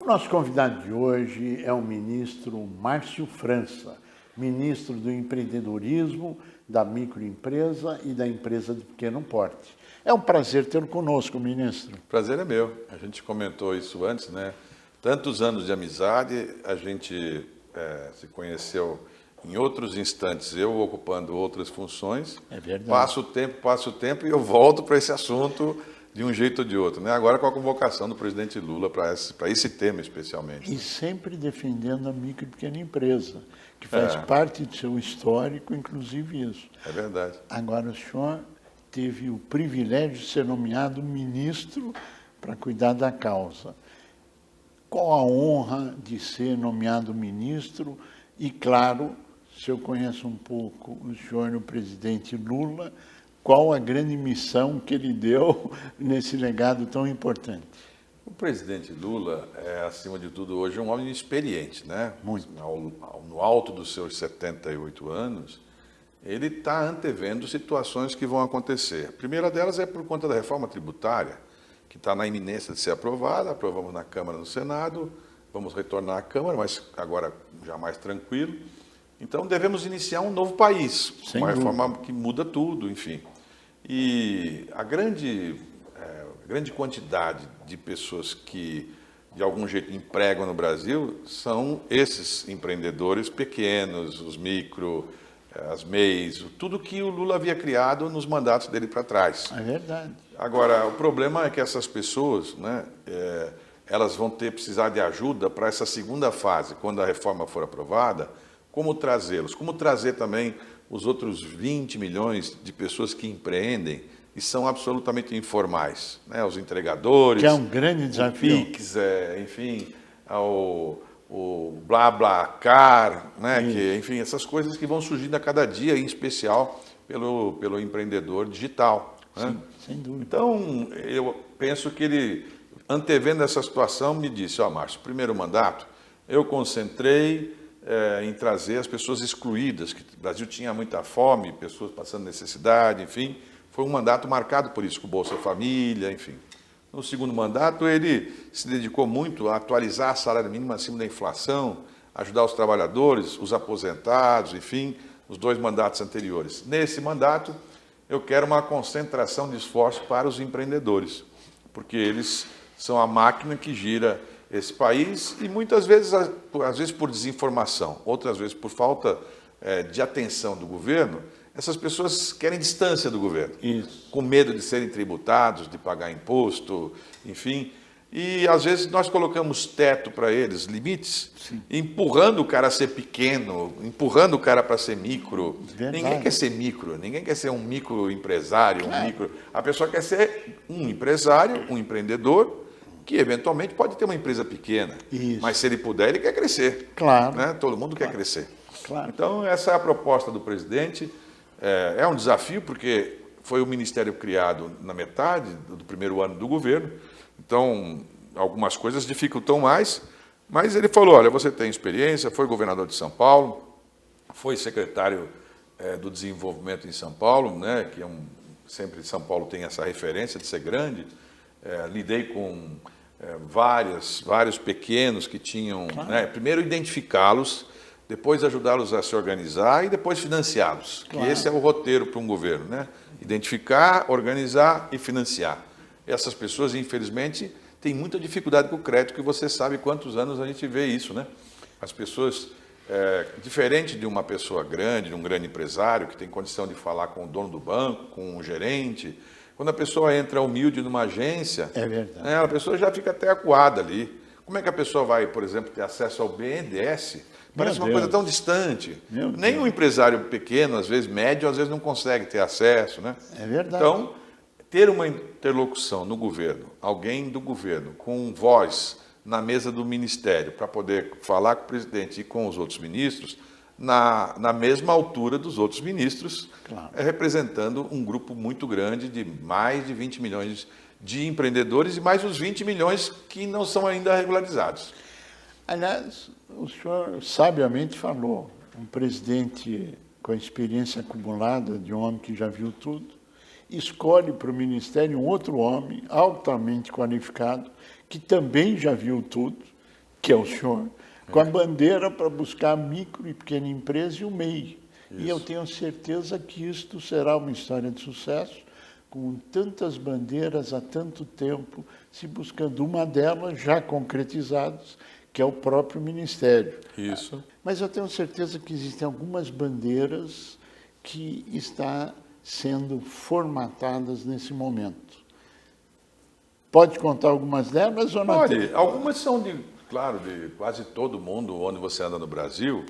nosso convidado de hoje é o ministro Márcio França, ministro do Empreendedorismo, da microempresa e da empresa de pequeno porte. É um prazer tê-lo conosco, ministro. Prazer é meu. A gente comentou isso antes, né? Tantos anos de amizade, a gente se conheceu em outros instantes, eu ocupando outras funções. É verdade. Passa o tempo e eu volto para esse assunto de um jeito ou de outro, né? Agora com a convocação do presidente Lula para esse tema especialmente. E sempre defendendo a micro e pequena empresa, que faz parte do seu histórico, inclusive isso. É verdade. Agora o senhor teve o privilégio de ser nomeado ministro para cuidar da causa. Qual a honra de ser nomeado ministro? E, claro, se eu conheço um pouco o senhor e o presidente Lula, qual a grande missão que ele deu nesse legado tão importante? O presidente Lula é, acima de tudo, hoje um homem experiente, né? Muito. No alto dos seus 78 anos, ele está antevendo situações que vão acontecer. A primeira delas é por conta da reforma tributária, que está na iminência de ser aprovada. Aprovamos na Câmara e no Senado, vamos retornar à Câmara, mas agora já mais tranquilo. Então, devemos iniciar um novo país, uma reforma que muda tudo, enfim. E a grande quantidade de pessoas que, de algum jeito, empregam no Brasil são esses empreendedores pequenos, os micro, as MEIs, tudo que o Lula havia criado nos mandatos dele para trás. É verdade. Agora, o problema é que essas pessoas, né, elas vão precisar de ajuda para essa segunda fase, quando a reforma for aprovada. Como trazê-los? Como trazer também os outros 20 milhões de pessoas que empreendem e são absolutamente informais, né? Os entregadores, que é um grande desafio. O Pix, enfim, o BlaBlaCar, né? Que, enfim, essas coisas que vão surgindo a cada dia, em especial pelo empreendedor digital. Né? Sim, sem dúvida. Então, eu penso que ele, antevendo essa situação, me disse: Márcio, primeiro mandato, eu concentrei em trazer as pessoas excluídas, que o Brasil tinha muita fome, pessoas passando necessidade, enfim. Foi um mandato marcado por isso, com o Bolsa Família, enfim. No segundo mandato, ele se dedicou muito a atualizar a salário mínimo acima da inflação, ajudar os trabalhadores, os aposentados, enfim, os 2 mandatos anteriores. Nesse mandato, eu quero uma concentração de esforço para os empreendedores, porque eles são a máquina que gira esse país e muitas vezes, às vezes por desinformação, outras vezes por falta de atenção do governo, essas pessoas querem distância do governo, com medo de serem tributados, de pagar imposto, enfim. E às vezes nós colocamos teto para eles, limites, empurrando o cara a ser pequeno, empurrando o cara para ser micro. Verdade. Ninguém quer ser micro, ninguém quer ser um microempresário, A pessoa quer ser um empresário, um empreendedor, que eventualmente pode ter uma empresa pequena, mas se ele puder, ele quer crescer. Claro. Né? Todo mundo quer crescer. Claro. Então, essa é a proposta do presidente. É um desafio, porque foi o ministério criado na metade do primeiro ano do governo, então algumas coisas dificultam mais, mas ele falou: olha, você tem experiência, foi governador de São Paulo, foi secretário do desenvolvimento em São Paulo, né, que sempre São Paulo tem essa referência de ser grande. Lidei com vários pequenos que tinham, né, primeiro identificá-los, depois ajudá-los a se organizar e depois financiá-los. Que esse é o roteiro para um governo, né? Identificar, organizar e financiar. Essas pessoas, infelizmente, têm muita dificuldade com o crédito, que você sabe quantos anos a gente vê isso, né? As pessoas, diferente de uma pessoa grande, de um grande empresário, que tem condição de falar com o dono do banco, com o gerente. Quando a pessoa entra humilde numa agência, a pessoa já fica até acuada ali. Como é que a pessoa vai, por exemplo, ter acesso ao BNDES? Parece uma coisa tão distante. Nem um empresário pequeno, às vezes médio, às vezes não consegue ter acesso, né? É verdade. Então, ter uma interlocução no governo, alguém do governo com voz na mesa do ministério, para poder falar com o presidente e com os outros ministros, na mesma altura dos outros ministros, representando um grupo muito grande de mais de 20 milhões de empreendedores e mais os 20 milhões que não são ainda regularizados. Aliás, o senhor sabiamente falou, um presidente com a experiência acumulada de um homem que já viu tudo, escolhe para o ministério um outro homem altamente qualificado, que também já viu tudo, que é o senhor, com a bandeira para buscar a micro e pequena empresa e o MEI. E eu tenho certeza que isto será uma história de sucesso, com tantas bandeiras há tanto tempo, se buscando uma delas já concretizadas, que é o próprio Ministério. Isso. Mas eu tenho certeza que existem algumas bandeiras que estão sendo formatadas nesse momento. Pode contar algumas delas ou não? Olha, algumas são claro, de quase todo mundo onde você anda no Brasil.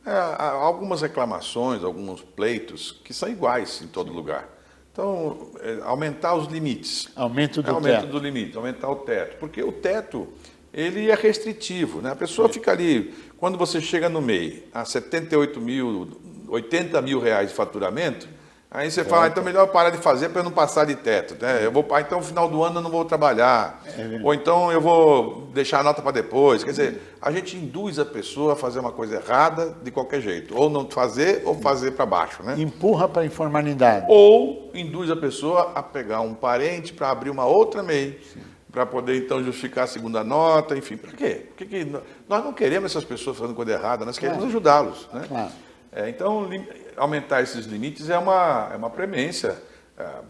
Há algumas reclamações, alguns pleitos que são iguais em todo lugar. Então, aumentar os limites. Aumento do Aumento teto. do limite, aumentar o teto. Porque o teto, ele é restritivo, né? A pessoa fica ali, quando você chega no MEI, a 78 mil, 80 mil reais de faturamento, aí você fala, então melhor parar de fazer para eu não passar de teto, né? Então no final do ano eu não vou trabalhar, ou então eu vou deixar a nota para depois. Quer dizer, a gente induz a pessoa a fazer uma coisa errada de qualquer jeito, ou não fazer, ou fazer para baixo, né? Empurra para a informalidade. Ou induz a pessoa a pegar um parente para abrir uma outra MEI, para poder então justificar a segunda nota, enfim. Para quê? Porque nós não queremos essas pessoas fazendo coisa errada, nós queremos ajudá-los, né? Claro. Então, aumentar esses limites é uma premência.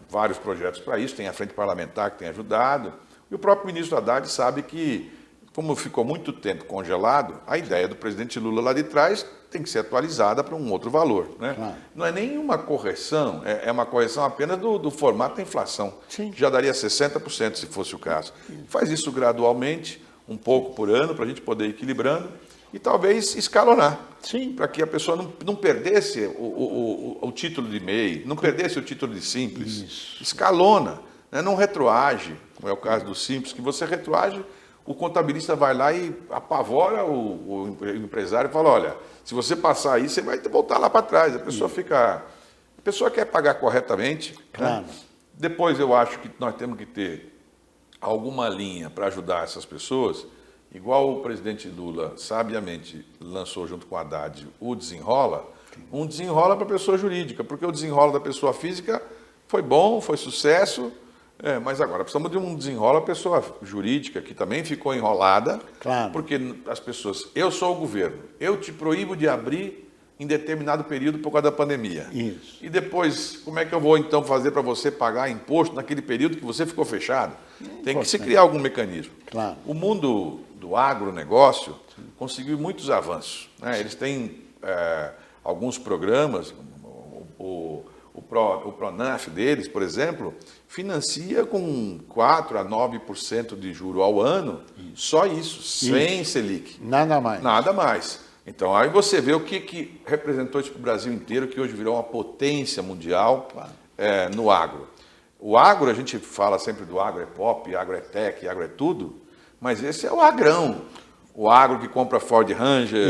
Vários projetos para isso, tem a Frente Parlamentar que tem ajudado. E o próprio ministro Haddad sabe que, como ficou muito tempo congelado, a ideia do presidente Lula lá de trás tem que ser atualizada para um outro valor, né? Claro. Não é nenhuma correção, é uma correção apenas do formato da inflação. Sim. Já daria 60% se fosse o caso. Faz isso gradualmente, um pouco por ano, para a gente poder ir equilibrando e talvez escalonar. Sim. Para que a pessoa não perdesse o título de MEI, não perdesse o título de Simples. Isso. Escalona, né? Não retroage, como é o caso do Simples, que você retroage, o contabilista vai lá e apavora o empresário e fala, olha, se você passar aí, você vai voltar lá para trás. A pessoa quer pagar corretamente. Claro. Né? Depois eu acho que nós temos que ter alguma linha para ajudar essas pessoas. Igual o presidente Lula sabiamente lançou junto com o Haddad o Desenrola, um desenrola para a pessoa jurídica, porque o desenrola da pessoa física foi bom, foi sucesso, mas agora precisamos de um desenrola para a pessoa jurídica, que também ficou enrolada, Claro. porque as pessoas, eu sou o governo, eu te proíbo de abrir em determinado período por causa da pandemia. Isso. E depois, como é que eu vou então fazer para você pagar imposto naquele período que você ficou fechado? Tem que se criar algum mecanismo. Claro. O mundo do agronegócio conseguiu muitos avanços, né? Eles têm alguns programas, o Pronaf deles, por exemplo, financia com 4% a 9% de juro ao ano, só isso, sem Selic. Nada mais. Nada mais. Então, aí você vê o que representou isso para o Brasil inteiro, que hoje virou uma potência mundial no agro. O agro, a gente fala sempre do agro é pop, agro é tech, agro é tudo, mas esse é o agrão. O agro que compra Ford Ranger,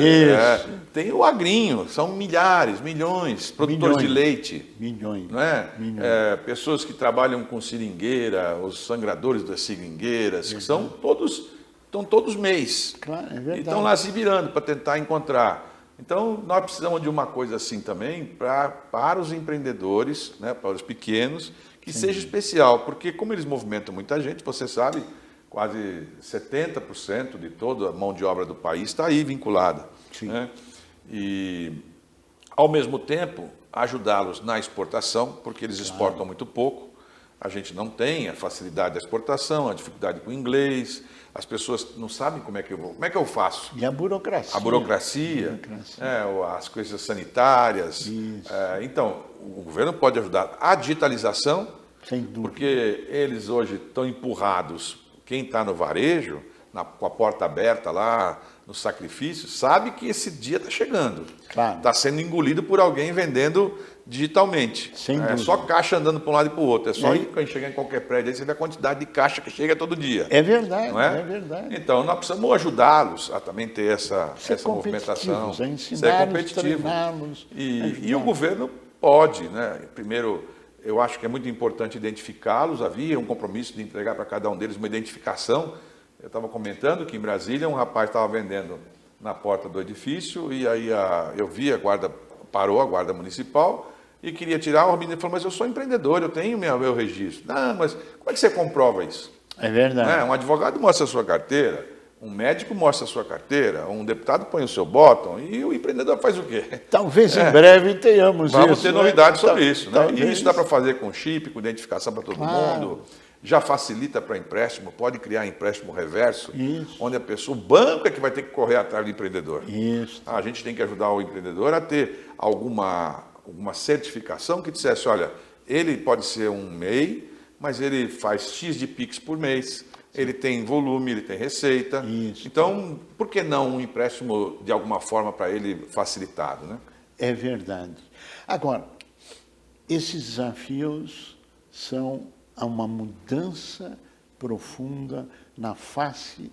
tem o agrinho, são milhares, milhões, produtores de leite. Milhões. Não é? Milhões. Pessoas que trabalham com seringueira, os sangradores das seringueiras, que estão todos mês. Claro, é E verdade. estão lá se virando para tentar encontrar. Então, nós precisamos de uma coisa assim também para os empreendedores, né, para os pequenos, que seja especial, porque como eles movimentam muita gente, você sabe, quase 70% de toda a mão de obra do país está aí vinculada. Né? E, ao mesmo tempo, ajudá-los na exportação, porque eles exportam muito pouco. A gente não tem a facilidade da exportação, a dificuldade com o inglês, as pessoas não sabem como é que eu faço. E a burocracia. A burocracia, as coisas sanitárias. Então, o governo pode ajudar a digitalização, Sem dúvida. porque eles hoje estão empurrados. Quem está no varejo, com a porta aberta lá, no sacrifício, sabe que esse dia está chegando. Claro. Está sendo engolido por alguém vendendo digitalmente. Sem É dúvida. só caixa andando para um lado e para o outro. É só ir quando chegar em qualquer prédio, aí você vê a quantidade de caixa que chega todo dia. É verdade, Não é? é verdade. Então, nós precisamos ajudá-los a também ter essa Ser movimentação. competitivos, a ensiná-los, treiná-los. E o governo pode, né? Primeiro, eu acho que é muito importante identificá-los. Havia um compromisso de entregar para cada um deles uma identificação. Eu estava comentando que em Brasília um rapaz estava vendendo na porta do edifício e aí eu vi a guarda municipal e queria tirar. O menino falou, mas eu sou empreendedor, eu tenho meu registro. Não, mas como é que você comprova isso? É verdade. Um advogado mostra a sua carteira, Um médico mostra a sua carteira, um deputado põe o seu bottom e o empreendedor faz o quê? Talvez em breve tenhamos isso. Vamos ter novidades né? sobre isso. Né? Talvez. E isso dá para fazer com chip, com identificação para todo mundo. Já facilita para empréstimo, pode criar empréstimo reverso, onde a pessoa, o banco é que vai ter que correr atrás do empreendedor. Isso. A gente tem que ajudar o empreendedor a ter alguma certificação que dissesse, olha, ele pode ser um MEI, mas ele faz X de PIX por mês, ele tem volume, ele tem receita. Isso. Então, por que não um empréstimo de alguma forma para ele facilitado, né? É verdade. Agora, esses desafios são uma mudança profunda na face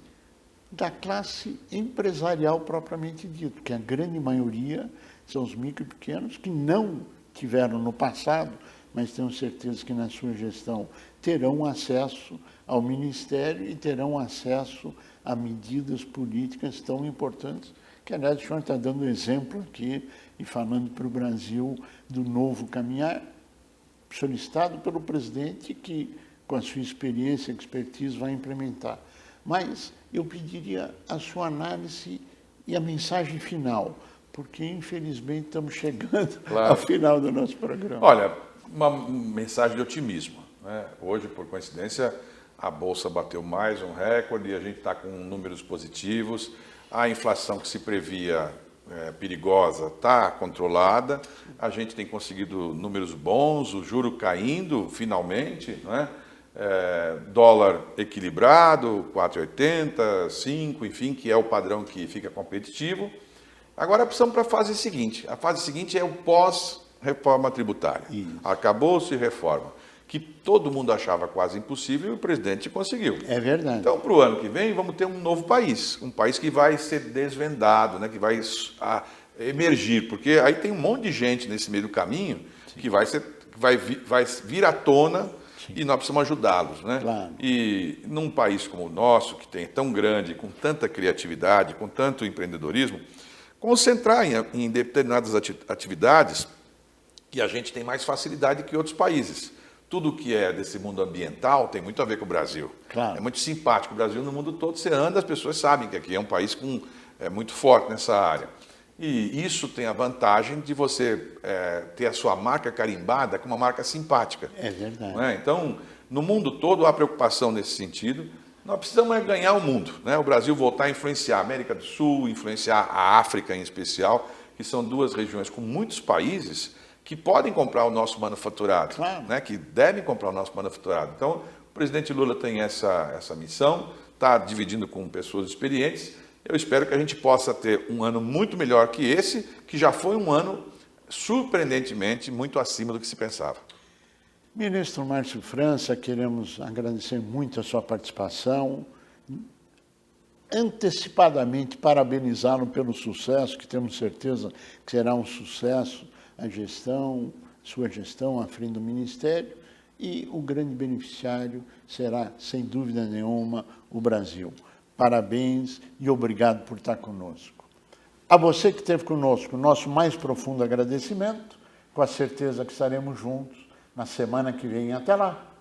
da classe empresarial propriamente dito, que a grande maioria são os micro e pequenos que não tiveram no passado, mas tenho certeza que na sua gestão terão acesso ao Ministério e terão acesso a medidas políticas tão importantes, que, aliás, o senhor está dando exemplo aqui e falando para o Brasil do novo caminhar, solicitado pelo presidente que, com a sua experiência e expertise, vai implementar. Mas eu pediria a sua análise e a mensagem final, porque, infelizmente, estamos chegando ao final do nosso programa. Olha, uma mensagem de otimismo, né? Hoje, por coincidência, a Bolsa bateu mais um recorde e a gente está com números positivos. A inflação que se previa perigosa está controlada. A gente tem conseguido números bons, o juro caindo finalmente, né? Dólar equilibrado, 4,80, 5, enfim, que é o padrão que fica competitivo. Agora precisamos para a fase seguinte. A fase seguinte é o pós-reforma tributária. Acabou-se reforma, que todo mundo achava quase impossível e o presidente conseguiu. É verdade. Então, para o ano que vem, vamos ter um novo país, um país que vai ser desvendado, né, que vai emergir, porque aí tem um monte de gente nesse meio do caminho que vai vir à tona. Sim. E nós precisamos ajudá-los, né? Claro. E num país como o nosso, que tem tão grande, com tanta criatividade, com tanto empreendedorismo, concentrar em determinadas atividades que a gente tem mais facilidade que outros países. Tudo que é desse mundo ambiental tem muito a ver com o Brasil. Claro. É muito simpático. O Brasil, no mundo todo, você anda, as pessoas sabem que aqui é um país muito forte nessa área. E isso tem a vantagem de você ter a sua marca carimbada com uma marca simpática. É verdade. Não é? Então, no mundo todo há preocupação nesse sentido. Nós precisamos ganhar o mundo, né? O Brasil voltar a influenciar a América do Sul, influenciar a África em especial, que são duas regiões com muitos países que podem comprar o nosso manufaturado, claro, né? Que devem comprar o nosso manufaturado. Então, o presidente Lula tem essa missão, está dividindo com pessoas experientes. Eu espero que a gente possa ter um ano muito melhor que esse, que já foi um ano surpreendentemente muito acima do que se pensava. Ministro Márcio França, queremos agradecer muito a sua participação, antecipadamente parabenizá-lo pelo sucesso, que temos certeza que será um sucesso a gestão, sua gestão à frente do Ministério, e o grande beneficiário será, sem dúvida nenhuma, o Brasil. Parabéns e obrigado por estar conosco. A você que esteve conosco, nosso mais profundo agradecimento, com a certeza que estaremos juntos na semana que vem. Até lá!